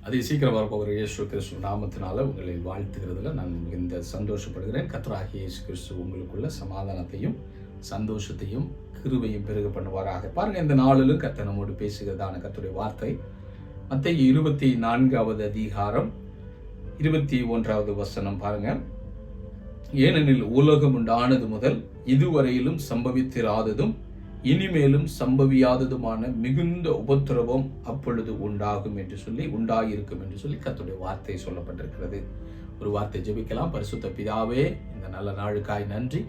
அதை சீக்கிரம் வரப்போகிற இயேசு கிறிஸ்து நாமத்தினால உங்களை வாழ்த்துகிறதுல நான் மிகுந்த சந்தோஷப்படுகிறேன். கர்த்தராகிய இயேசு கிறிஸ்து உங்களுக்குள்ள சமாதானத்தையும் சந்தோஷத்தையும் கிருபையும் பெருக பண்ணுவாராக. பாருங்க, இந்த நாளிலும் கர்த்தர் நம்மோடு பேசுகிறதான கர்த்தருடைய வார்த்தை மத்தேயு 24வது அதிகாரம் 21வது வசனம். பாருங்க, ஏனெனில் உலகம் உண்டானது முதல் இதுவரையிலும் சம்பவித்திராததும் இனிமேலும் சம்பவியாததுமான மிகுந்த உபத்திரவம் அப்பொழுது உண்டாகும் என்று சொல்லி உண்டாயிருக்கும் என்று சொல்லி கர்த்தருடைய வார்த்தை சொல்லப்பட்டிருக்கிறது. ஒரு வார்த்தை ஜெபிக்கலாம். பரிசுத்த பிதாவே, இந்த நல்ல நாளுக்காய் நன்றி.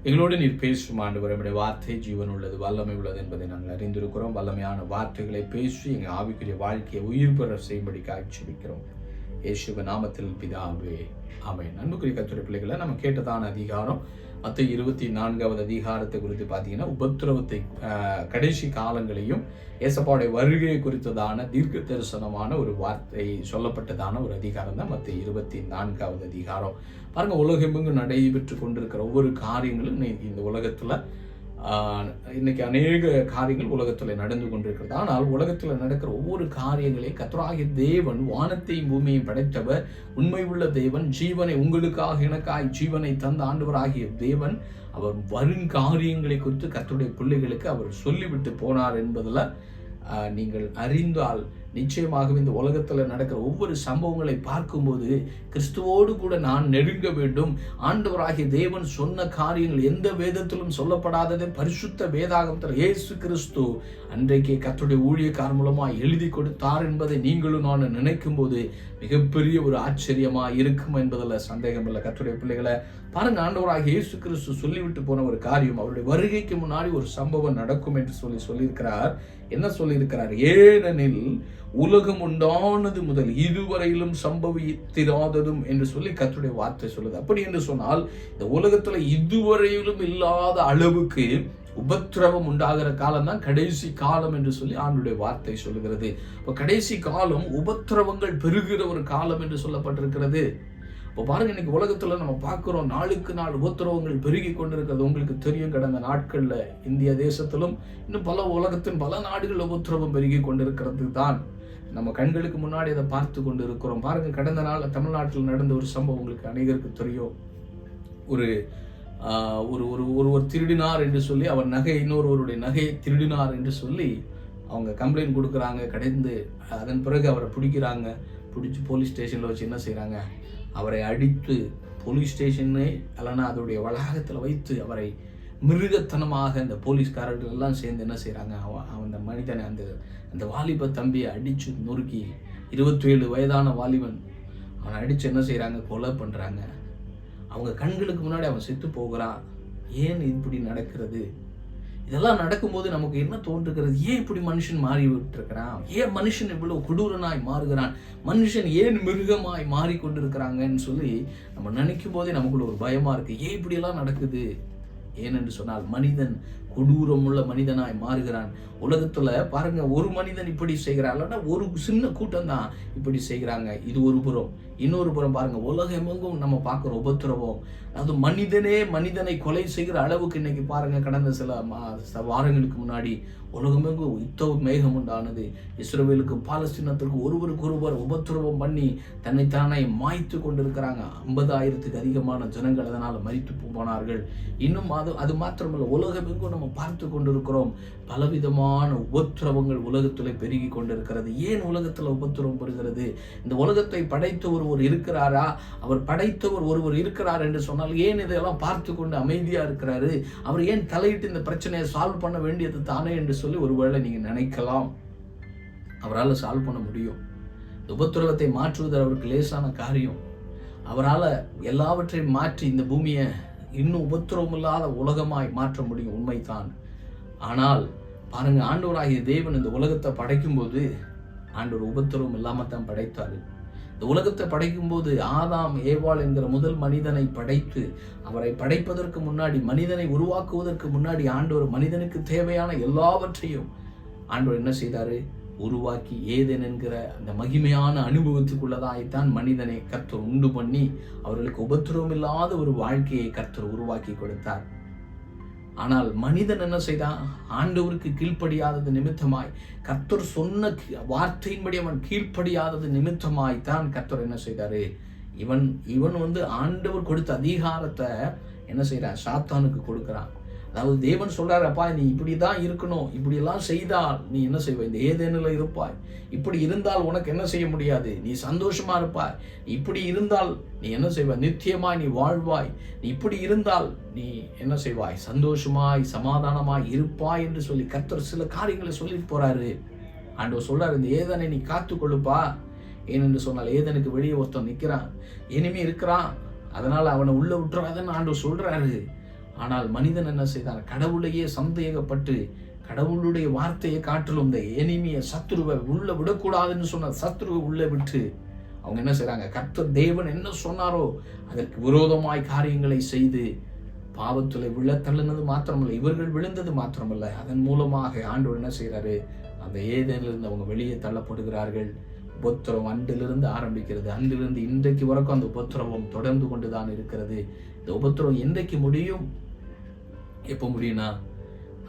எங்களோடு நீர் பேசும் ஆண்டவரே, நம்முடைய வார்த்தை ஜீவன் உள்ளது, வல்லமை உள்ளது என்பதை நாங்கள் அறிந்திருக்கிறோம். வல்லமையான வார்த்தைகளை பேசி எங்கள் ஆவிக்குரிய வாழ்க்கையை உயிர் பெற செய்யும்படிக்காக ஜெபிக்கிறோம். இயேசுவின் நாமத்தில் பிதாவே, ஆமென். அன்புக்குரிய கர்த்தருடைய பிள்ளைகளை, நம்ம கேட்டதான அதிகாரம் மத்தேயு 24வது அதிகாரத்தை குறித்து பார்த்தீங்கன்னா, உபத்திரவத்தை கடைசி காலங்களையும் ஏசப்பாவுடைய வருகையை குறித்ததான தீர்க்க தரிசனமான ஒரு வார்த்தை சொல்லப்பட்டதான ஒரு அதிகாரம் தான் மத்தேயு 24வது அதிகாரம். பாருங்க, உலகமெங்கும் நடைபெற்று கொண்டிருக்கிற ஒவ்வொரு காரியங்களும் இந்த உலகத்துல இன்னைக்கு அநேக காரியங்கள் உலகத்தில் நடந்து கொண்டிருக்கிறது. ஆனால் உலகத்தில் நடக்கிற ஒவ்வொரு காரியங்களையும் கர்த்தராகிய தேவன், வானத்தையும் பூமியையும் படைத்தவர், உண்மை உள்ள தேவன், ஜீவனை உங்களுக்காக எனக்காய் ஜீவனை தந்த ஆண்டவராகிய தேவன், அவர் வரும் காரியங்களை குறித்து கர்த்தருடைய பிள்ளைகளுக்கு அவர் சொல்லிவிட்டு போனார் என்பதில் நீங்கள் அறிந்தால் நிச்சயமாகவே இந்த உலகத்தில் நடக்கிற ஒவ்வொரு சம்பவங்களை பார்க்கும்போது கிறிஸ்துவோடு கூட நான் நெருங்க வேண்டும். ஆண்டவராகிய தேவன் சொன்ன காரியங்கள் எந்த வேதத்திலும் சொல்லப்படாதது பரிசுத்த வேதாகமத்தில் இயேசு கிறிஸ்து அன்றைக்கு கர்த்தருடைய ஊழியக்காரர் மூலமாக எழுதி கொடுத்தார் என்பதை நீங்களும் நான் நினைக்கும் போது மிகப்பெரிய ஒரு ஆச்சரியமா இருக்கும் என்பதில் சந்தேகம் இல்லை. கர்த்தருடைய பிள்ளைகளை பாருங்க, ஆண்டவராகிய இயேசு கிறிஸ்து சொல்லிவிட்டு போன ஒரு காரியம், அவருடைய வருகைக்கு முன்னாடி ஒரு சம்பவம் நடக்கும் என்று சொல்லியிருக்கிறார். என்ன சொல்லியிருக்கிறார்? ஏனெனில் உலகம் உண்டானது முதல் இதுவரையிலும் சம்பவித்திராததும் என்று சொல்லி கர்த்தருடைய வார்த்தை சொல்லுது. அப்படி என்று சொன்னால் இந்த உலகத்துல இதுவரையிலும் இல்லாத அளவுக்கு உபத்திரவம் உண்டாகிற காலம் தான் கடைசி காலம் என்று சொல்லி ஆண்டவருடைய வார்த்தை சொல்லுகிறது. இப்போ கடைசி காலம் உபத்திரவங்கள் பெருகிற ஒரு காலம் என்று சொல்லப்பட்டிருக்கிறது. இப்போ பாருங்க, இன்னைக்கு உலகத்துல நம்ம பார்க்கிறோம், நாளுக்கு நாள் உபத்திரவங்கள் பெருகி கொண்டிருக்கிறது. உங்களுக்கு தெரியும், கடந்த நாட்கள்ல இந்திய தேசத்திலும் இன்னும் பல உலகத்தின் பல நாடுகள் உபத்திரவம் பெருகி கொண்டிருக்கிறது தான் நம்ம கண்களுக்கு முன்னாடி அதை பார்த்து கொண்டு இருக்கிறோம். பாருங்க, கடந்த நாள் தமிழ்நாட்டில் நடந்த ஒரு சம்பவம் உங்களுக்கு அநேகருக்கு தெரியும். ஒருவர் திருடினார் என்று சொல்லி, அவர் இன்னொருவருடைய நகையை திருடினார் என்று சொல்லி அவங்க கம்ப்ளைண்ட் கொடுக்குறாங்க. கடைந்து அதன் பிறகு அவரை பிடிச்சி போலீஸ் ஸ்டேஷனில் வச்சு என்ன செய்கிறாங்க, அவரை அடித்து போலீஸ் ஸ்டேஷனே இல்லைன்னா அதோடைய வளாகத்தில் வைத்து அவரை மிருகத்தனமாக இந்த போலீஸ்காரர்கள் எல்லாம் சேர்ந்து என்ன செய்கிறாங்க, அந்த மனிதனை அந்த வாலிப தம்பியை அடித்து நொறுக்கி, 27 வயதான வாலிபன், அவனை அடித்து என்ன செய்கிறாங்க, கொலை பண்ணுறாங்க. அவங்க கண்களுக்கு முன்னாடி அவன் செத்து போகிறான். ஏன் இப்படி நடக்கிறது? இதெல்லாம் நடக்கும்போது நமக்கு என்ன தோன்றுகிறது? ஏன் இப்படி மனுஷன் மாறி விட்டுருக்கிறான்? ஏன் மனுஷன் இவ்வளவு கொடூரனாய் மாறுகிறான்? மனுஷன் ஏன் மிருகமாய் மாறிக்கொண்டிருக்கிறாங்கன்னு சொல்லி நம்ம நினைக்கும் போதே நமக்குள்ள ஒரு பயமா இருக்கு. ஏன் இப்படியெல்லாம் நடக்குது? ஏனென்று சொன்னால் மனிதன் கொடூரமுள்ள மனிதனாய் மாறுகிறான். உலகத்துல பாருங்க, ஒரு மனிதன் இப்படி செய்கிறான், இல்லைன்னா ஒரு சின்ன கூட்டம் தான் இப்படி செய்கிறாங்க. இது ஒரு புறம். இன்னொரு புறம் பாருங்க, உலகமெங்கும் நம்ம பார்க்குறோம் உபத்திரவம். அது மனிதனை கொலை செய்கிற அளவுக்கு இன்னைக்கு பாருங்க, கடந்த சில வாரங்களுக்கு முன்னாடி உலகமெங்கும் யுத்த மேகம் உண்டானது. இஸ்ரவேலுக்கும் பாலஸ்தீனத்திற்கும் ஒருவருக்கொருவர் உபத்திரவம் பண்ணி தன்னைத்தானே மாய்த்து கொண்டிருக்கிறாங்க. 50,000க்கு அதிகமான ஜனங்கள் அதனால் மரித்து போனார்கள். இன்னும் அது மாத்திரமல்ல, உலகமெங்கும் நம்ம பார்த்து கொண்டிருக்கிறோம். பலவிதமான உபத்திரவங்கள் உலகத்திலே பெருகி கொண்டிருக்கிறது. ஏன் உலகத்தில் உபத்திரவம் பெறுகிறது? இந்த உலகத்தை படைத்த ஒருவர் இருக்கிறாரா? அவர் படைத்தவர் ஒருவர் இருக்கிறார் என்று சொன்னால் ஏன் இதெல்லாம் பார்த்து கொண்டு அமைதியா இருக்கிறாரு? அவர் ஏன் தலையிட்டு இந்த பிரச்சனையை சால்வ் பண்ண வேண்டியது தானே என்று சொல்லி ஒருவேளை நீங்க நினைக்கலாம். அவரால் சால்வ் பண்ண முடியும். உபத்திரவத்தை மாற்றுவது அவருக்கு லேசான காரியம். அவரால் எல்லாவற்றையும் மாற்றி இந்த பூமியை இன்னும் உபத்திரவம் இல்லாத உலகமாய் மாற்ற முடியும், உண்மைதான். ஆனால் பாருங்க, ஆண்டவராகிய தேவன் இந்த உலகத்தை படைக்கும் போது ஆண்டவர் உபத்திரவம் இல்லாம தான் படைத்தாரு. இந்த உலகத்தை படைக்கும் போது ஆதாம் ஏவாள் என்கிற முதல் மனிதனை படைத்து, அவரை படைப்பதற்கு முன்னாடி, மனிதனை உருவாக்குவதற்கு முன்னாடி ஆண்டவர் மனிதனுக்கு தேவையான எல்லாவற்றையும் ஆண்டவர் என்ன செய்தாரு, உருவாக்கி ஏதேன் என்கிற அந்த மகிமையான அனுபவத்துக்குள்ளதாய்த்தான் மனிதனை கர்த்தர் உண்டு பண்ணி அவர்களுக்கு உபத்திரவம் இல்லாத ஒரு வாழ்க்கையை கர்த்தர் உருவாக்கி கொடுத்தார். ஆனால் மனிதன் என்ன செய்தான்? ஆண்டவருக்கு கீழ்ப்படியாதது நிமித்தமாய், கர்த்தர் சொன்ன வார்த்தையின்படி அவன் கீழ்ப்படியாதது நிமித்தமாய் தான் கர்த்தர் என்ன செய்தாரு? இவன் ஆண்டவர் கொடுத்த அதிகாரத்தை என்ன செய்யறான்? சாத்தானுக்கு கொடுக்குறான். அதாவது தேவன் சொல்றாரு, அப்பா நீ இப்படிதான் இருக்கணும், இப்படியெல்லாம் செய்தால் நீ என்ன செய்வாய்? இந்த ஏதேனில் இருப்பாய். இப்படி இருந்தால் உனக்கு என்ன செய்ய முடியாது? நீ சந்தோஷமா இருப்பாய். இப்படி இருந்தால் நீ என்ன செய்வாய்? நித்தியமாய் நீ வாழ்வாய். நீ இப்படி இருந்தால் நீ என்ன செய்வாய்? சந்தோஷமாய் சமாதானமாய் இருப்பாய் என்று சொல்லி கர்த்தர் சில காரியங்களை சொல்லிட்டு போறாரு. ஆண்டவர் சொல்றாரு, இந்த ஏதனை நீ காத்து கொள்ளுப்பா. ஏனென்று சொன்னால் ஏதனுக்கு வெளியே ஒருத்தன் நிற்கிறான், இனிமே இருக்கிறான், அதனால அவனை உள்ள விட்டுறாதுன்னு ஆண்டவர் சொல்றாரு. ஆனால் மனிதன் என்ன செய்தான்? கடவுளையே சந்தேகப்பட்டு கடவுளுடைய வார்த்தையை காட்டிலும் இந்த எனிமிய சத்துருவை உள்ள விடக்கூடாதுன்னு சொன்ன சத்துருவை உள்ள விட்டு அவங்க என்ன செய்றாங்க? கர்த்தர் தேவன் என்ன சொன்னாரோ அதற்கு விரோதமாய் காரியங்களை செய்து பாவத்தில் விழ தள்ளினது மாத்திரமல்ல, இவர்கள் விழுந்தது மாத்திரமல்ல, அதன் மூலமாக ஆண்டவர் என்ன செய்கிறாரு? அந்த ஏதேனிலிருந்து அவங்க வெளியே தள்ளப்படுகிறார்கள். உபத்திரவம் அன்றிலிருந்து ஆரம்பிக்கிறது. அன்றிலிருந்து இன்றைக்கு வரைக்கும் அந்த உபத்திரவம் தொடர்ந்து கொண்டுதான் இருக்கிறது. இந்த உபத்திரவம் என்றைக்கு முடியும்? எப்போ முடியும்னா,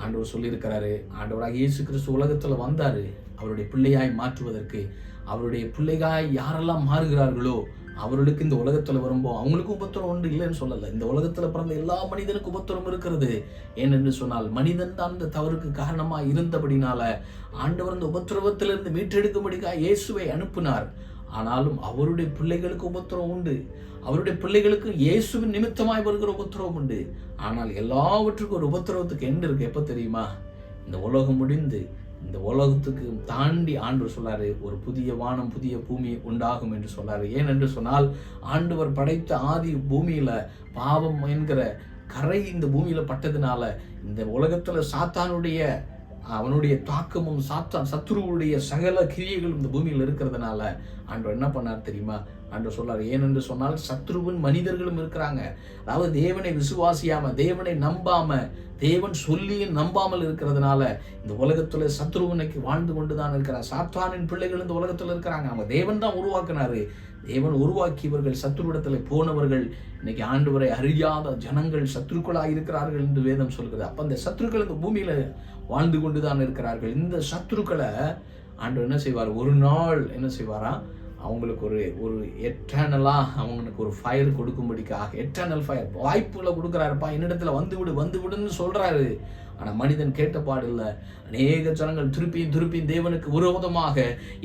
ஆண்டவர் சொல்லியிருக்கிறாரு, ஆண்டவராக இயேசு கிறிஸ்து உலகத்தில் வந்தாரு அவருடைய பிள்ளையாய் மாற்றுவதற்கு. அவருடைய பிள்ளையாய் யாரெல்லாம் மாறுகிறார்களோ அவர்களுக்கு இந்த உலகத்தில் வரும்போது அவங்களுக்கும் உபத்திரம் ஒன்று இல்லைன்னு சொல்லலை. இந்த உலகத்தில் பிறந்த எல்லா மனிதனுக்கும் உபத்திரம் இருக்கிறது. ஏனென்று சொன்னால் மனிதன் தான் இந்த தவறுக்கு காரணமாக இருந்தபடினால ஆண்டவர் இந்த உபத்திரவத்திலிருந்து மீட்டெடுக்கும்படிக்காக இயேசுவை அனுப்பினார். ஆனாலும் அவருடைய பிள்ளைகளுக்கு உபத்திரம் உண்டு. அவருடைய பிள்ளைகளுக்கு இயேசுவின் நிமித்தமாய் வருகிற உபத்திரவம் உண்டு. ஆனால் எல்லாவற்றுக்கும் ஒரு உபத்திரவத்துக்கு எண்டு இருக்கு. எப்போ தெரியுமா? இந்த உலகம் முடிந்து இந்த உலகத்துக்கு தாண்டி ஆண்டவர் சொல்லாரு, ஒரு புதிய வானம் புதிய பூமி உண்டாகும் என்று சொல்லாரு. ஏனென்று சொன்னால் ஆண்டவர் படைத்த ஆதி பூமியில பாவம் என்கிற கரை இந்த பூமியில பட்டதுனால இந்த உலகத்துல சாத்தானுடைய அவனுடைய தாக்கமும் சத்துருவுடைய சகல கிரியைகளும் இந்த பூமியில் இருக்கிறதுனால ஆண்டவர் என்ன பண்ணார் தெரியுமா? ஆண்டவர் சொல்றாரு, ஏனென்று சொன்னால் சத்ருவின் மனிதர்களும் இருக்கிறாங்க. அதாவது தேவனை விசுவாசியாம, தேவனை நம்பாம, தேவன் சொல்லியும் நம்பாமல் இருக்கிறதுனால இந்த உலகத்துல சத்ருவனைக்கு வாழ்ந்து கொண்டுதான் இருக்கிறார். சாத்தானின் பிள்ளைகள் இந்த உலகத்துல இருக்கிறாங்க. அவங்க தேவன் தான் உருவாக்கினாரு. தேவன் உருவாக்கியவர்கள் சத்ருவிடத்துல போனவர்கள் இன்னைக்கு ஆண்டவரை அறியாத ஜனங்கள் சத்ருக்களாக இருக்கிறார்கள் என்று வேதம் சொல்கிறது. அப்ப அந்த சத்ருக்கள் இந்த பூமியில வாழ்ந்து கொண்டுதான் இருக்கிறார்கள். இந்த சத்ருக்களை ஆண்டவர் என்ன செய்வார்? ஒரு நாள் என்ன செய்வாரா? அவங்களுக்கு ஒரு எட்டர்னலா அவங்களுக்கு ஒரு ஃபயர் கொடுக்கும்படிக்காக எட்டர்னல் ஃபயர் வாய்ப்புகளை கொடுக்குறாருப்பா, என்னிடத்துல வந்து விடுன்னு சொல்றாரு. ஆனா மனிதன் கேட்டபாடு இல்லை. அநேக ஜனங்கள் திருப்பியும் தேவனுக்கு விரோதமாக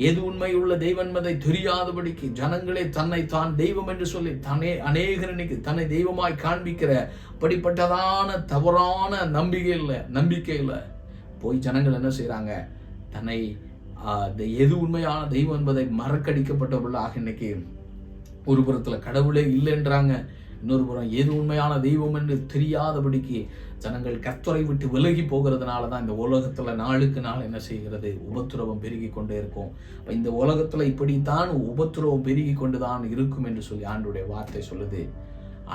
எது உண்மையுள்ள தெய்வம் என்பதை தெரியாதபடிக்கு ஜனங்களே தன்னை தான் தெய்வம் என்று சொல்லி அநேகர் இன்னைக்கு தன்னை தெய்வமாய் காண்பிக்கிற அப்படிப்பட்டதான தவறான நம்பிக்கையில் போய் ஜனங்கள் என்ன செய்யறாங்க? தன்னை எது உண்மையான தெய்வம் என்பதை மறக்கடிக்கப்பட்டவர்களாக இன்னைக்கு ஒரு புறத்துல கடவுளே இல்லைன்றாங்க, இன்னொரு புறம் எது உண்மையான தெய்வம் என்று தெரியாதபடிக்கு ஜனங்கள் கர்த்தரை விட்டு விலகி போகிறதுனால தான் இந்த உலகத்துல நாளுக்கு நாள் என்ன செய்கிறது? உபத்திரவம் பெருகி கொண்டே இருக்கும். இந்த உலகத்துல இப்படித்தான் உபத்திரவம் பெருகி கொண்டுதான் இருக்கும் என்று சொல்லி ஆண்டவருடைய வார்த்தை சொல்லுது.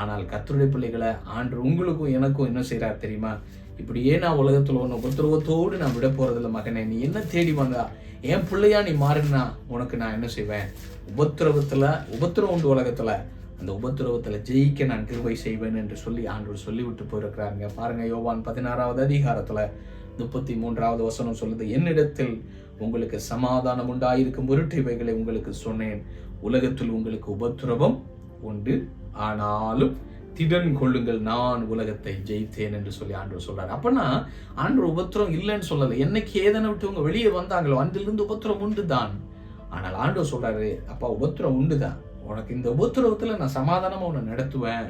ஆனால் கர்த்தருடைய பிள்ளைகளை ஆண்டவர் உங்களுக்கும் எனக்கும் என்ன செய்யறார் தெரியுமா? இப்படியே நான் உலகத்துல ஒன்று உபத்திரவத்தோடு நான் விட போறதில்ல மகனே, நீ என்ன தேடி வந்தா என் பிள்ளையா நீ மாறினா உனக்கு நான் என்ன செய்வேன்? உபத்திரவம் உண்டு உலகத்துல, அந்த உபத்திரவத்துல ஜெயிக்க நான் கிருபை செய்வேன் என்று சொல்லி ஆண்டவர் சொல்லிவிட்டு போயிருக்கிறாருங்க. பாருங்க, யோவான் 16வது அதிகாரத்துல 33வது வசனம் சொல்லுது, என்னிடத்தில் உங்களுக்கு சமாதானம் உண்டாயிருக்கும் பொருட்டு இவைகளை உங்களுக்கு சொன்னேன். உலகத்தில் உங்களுக்கு உபத்திரவம் உண்டு, ஆனாலும் திடன் கொள்ளுங்கள், நான் உலகத்தை ஜெயித்தேன் என்று சொல்லி ஆண்டவர் சொல்றாரு. அப்பனா ஆண்டவர் உபத்திரம் இல்லைன்னு சொல்லலை. என்னைக்கு ஏதனை விட்டு உங்க வெளியே வந்தாங்களோ அன்றிலிருந்து உபத்திரம் உண்டு தான். ஆனால் ஆண்டவர் சொல்றாரு, அப்பா உபத்திரம் உண்டுதான், உனக்கு இந்த உபத்திரவத்துல நான் சமாதானமா உன்னை நடத்துவேன்.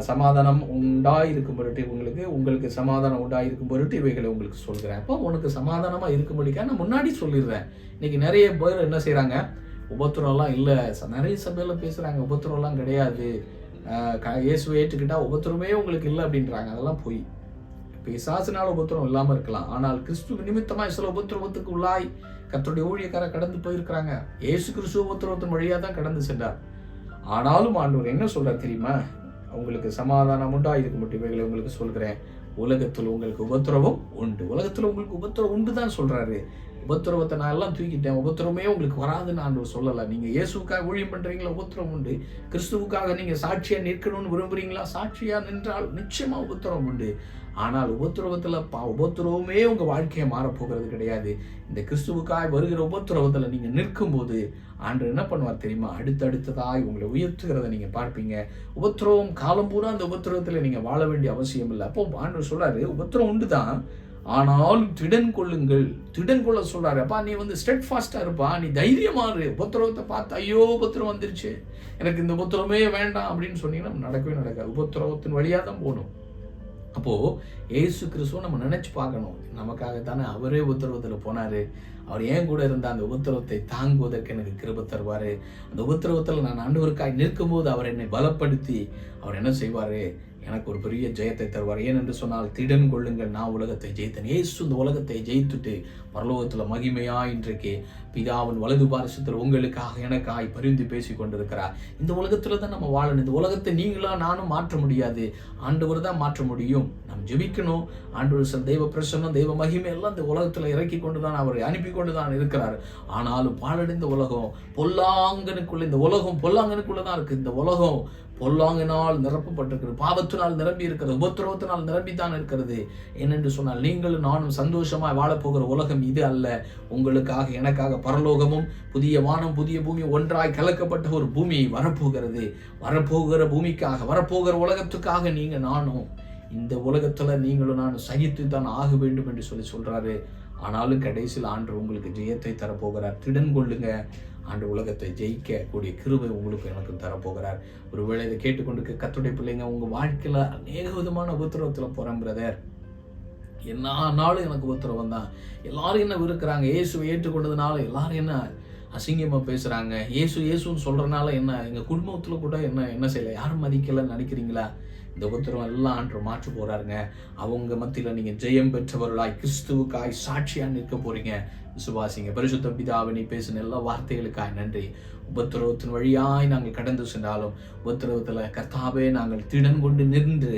சமாதானம் உண்டாயிருக்கும் பொருட்டு உங்களுக்கு சமாதானம் உண்டாயிருக்கும் பொருட்டு இவைகளை உங்களுக்கு சொல்கிறேன். அப்போ உனக்கு சமாதானமா இருக்கும்படிக்கா நான் முன்னாடி சொல்லிடுறேன். இன்னைக்கு நிறைய பேர் என்ன செய்யறாங்க? உபத்திரம்லாம் இல்லை, நிறைய சபையில பேசுறாங்க, உபத்திரம்லாம் கிடையாது, இயேசுவை ஏற்றுக்கிட்டா உபத்திரமே உங்களுக்கு இல்லை அப்படின்றாங்க. அதெல்லாம் போய் பிசாசினால உபத்திரம் இல்லாம இருக்கலாம், ஆனால் கிறிஸ்துவ நிமித்தமாய் சில உபத்திரவத்துக்கு உள்ளாய் கர்த்தருடைய ஊழியக்காரர் கடந்து போயிருக்கிறாங்க. இயேசு கிறிஸ்துவ உபத்திரவத்தின் வழியா தான் கடந்து சென்றார். ஆனாலும் ஆண்டவர் என்ன சொல்றார் தெரியுமா? உங்களுக்கு சமாதானம் உண்டாயிருக்கும் மட்டும் இவைகளை உங்களுக்கு சொல்கிறேன். உலகத்தில் உங்களுக்கு உபத்திரவம் உண்டு. உலகத்தில் உங்களுக்கு உபத்திரம் உண்டு தான் சொல்றாரு. உபத்திரவத்தை நான் எல்லாம் தூக்கிட்டேன், உபத்திரமே உங்களுக்கு வராதுன்னு ஆண்டவர் சொல்லலை. நீங்கள் இயேசுக்காக ஊழியம் பண்ணுறீங்களா, உபத்திரம் உண்டு. கிறிஸ்துவுக்காக நீங்கள் சாட்சியாக நிற்கணும்னு விரும்புகிறீங்களா, சாட்சியாக நின்றால் நிச்சயமாக உபத்திரம் உண்டு. ஆனால் உபத்திரவத்தில் உபத்திரவமே உங்கள் வாழ்க்கையை மாறப்போகிறது கிடையாது. இந்த கிறிஸ்துவுக்காக வருகிற உபத்திரவத்தில் நீங்கள் நிற்கும்போது ஆண்டவர் என்ன பண்ணுவார் தெரியுமா, அடுத்தடுத்ததாய் உங்களை உயர்த்துகிறத நீங்கள் பார்ப்பீங்க. உபத்திரவம் காலம் பூரா அந்த உபத்திரவத்தில் நீங்கள் வாழ வேண்டிய அவசியம் இல்லை. அப்போ ஆண்டவர் சொல்றாரு, உபத்திரம் உண்டு தான், ஆனால் திடன் கொள்ளுங்கள். திடன் கொள்ள சொல்றாரு. அப்பா நீ ஸ்டெட் ஃபாஸ்டா இருப்பா, நீ தைரியமா இரு. உபத்திரவத்தை பார்த்து ஐயோ உபத்திரம் வந்துருச்சு, எனக்கு இந்த உபத்திரமே வேண்டாம் அப்படின்னு சொன்னீங்கன்னா நடக்கவே நடக்காது. உபத்திரவத்தின் வழியா தான் போகணும். அப்போ ஏசு கிறிஸ்துவ நம்ம நினைச்சு பார்க்கணும், நமக்காகத்தானே அவரே உபத்திரவத்தில் போனாரு. அவர் ஏன் கூட இருந்த அந்த உபத்திரவத்தை தாங்குவதற்கு எனக்கு கிருபை தருவாரு. அந்த உபத்திரவத்தில் நான் ஆண்டவருக்காய் நிற்கும் போது அவர் என்னை பலப்படுத்தி அவர் என்ன செய்வாரு, எனக்கு ஒரு பெரிய ஜெயத்தை தருவார். ஏனென்று சொன்னால் திடன் கொள்ளுங்கள், நான் உலகத்தை ஜெயித்தேன். இயேசு இந்த உலகத்தை ஜெயித்துட்டு பரலோகத்தில் மகிமையா இன்றைக்கு பிதாவின் வலது பாரிசத்தில் உங்களுக்காக எனக்காய் பரிந்து பேசி கொண்டிருக்கிறார். இந்த உலகத்துல தான் நம்ம வாழணும். இந்த உலகத்தை நீங்களா நானும் மாற்ற முடியாது, ஆண்டவர் தான் மாற்ற முடியும். நம்ம ஜெபிக்கணும். ஆண்டவர் தெய்வ பிரசன்னம் தெய்வ மகிமை எல்லாம் இந்த உலகத்துல இறக்கி கொண்டுதான் அவரை அனுப்பி கொண்டுதான் இருக்கிறார். ஆனாலும் பாழடைந்த உலகம் பொல்லாங்கனுக்குள்ள, இந்த உலகம் பொல்லாங்கனுக்குள்ளதான் இருக்கு. இந்த உலகம் பொல்லாங்கினால் நிரப்பப்பட்டிருக்கிறது, பாவத்தினால் நிரம்பி இருக்கிறது, உபத்திரவத்தினால் நிரம்பித்தான் இருக்கிறது. ஏனென்று சொன்னால் நீங்களும் நானும் சந்தோஷமாய் வாழப்போகிற உலகம் இது அல்ல. உங்களுக்காக எனக்காக பரலோகமும் புதிய வானம் புதிய பூமி ஒன்றாய் கலக்கப்பட்ட ஒரு பூமி வரப்போகிறது. வரப்போகிற பூமிக்காக, வரப்போகிற உலகத்துக்காக நீங்க நானும் இந்த உலகத்துல நீங்களும் நானும் சகித்து தான் ஆக வேண்டும் என்று சொல்றாரு. ஆனாலும் கடைசியில் ஆண்டவர் உங்களுக்கு ஜெயத்தை தரப்போகிறார். திடன் கொள்ளுங்க, ஆண்டு உலகத்தை ஜெயிக்க கூடிய கிருபை உங்களுக்கு எனக்கு தரப்போகிறார். ஒருவேளை இதை கேட்டுக்கொண்டு கர்த்தருடைய பிள்ளைங்க, உங்க வாழ்க்கையில அநேக விதமான உபத்திரவத்துல போறேன் பிரதர், என்ன நாளும் எனக்கு உபத்திரவம் தான், எல்லாரும் என்ன விருக்கிறாங்க, இயேசுவை ஏற்றுக்கொண்டதுனால எல்லாரும் என்ன அசிங்கமா பேசுறாங்க, இயேசுன்னு சொல்றதுனால என்ன எங்க குடும்பத்துல கூட என்ன செய்யல, யாரும் மதிக்கலன்னு நினைக்கிறீங்களா? இந்த உபத்திரம் எல்லாம் ஆண்டு மாற்ற போறாருங்க. அவங்க மத்தியில நீங்க ஜெயம் பெற்றவர்களாய் கிறிஸ்துவுக்காய் சாட்சியா நிற்க போறீங்க. விசுவாசிங்க. பரிசுத்த பிதாவே, நீ பேசின எல்லா வார்த்தைகளுக்காய் நன்றி. உபத்திரவத்தின் வழியாய் நாங்கள் கடந்து சென்றாலும் உபத்திரவத்துல கர்த்தாவே நாங்கள் திடன் கொண்டு நின்று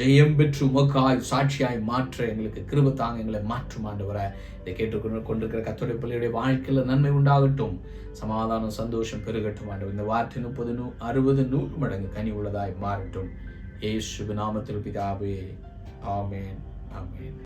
ஜெயம் பெற்று உமக்காய் சாட்சியாய் மாற்ற எங்களுக்கு கிருபை தாங்க, எங்களை மாற்றும் ஆண்டவரே. இதை கேட்டுக்கொண்டிருக்கிற கர்த்தருடைய பிள்ளையுடைய வாழ்க்கையில நன்மை உண்டாகட்டும், சமாதானம் சந்தோஷம் பெருகட்டும் ஆண்டவர். இந்த வார்த்தை 30, 60, 100 மடங்கு கனி உள்ளதாய் மாறட்டும். இயேசுவின் நாமத்தில் பிதாவே, ஆமென், ஆமென்.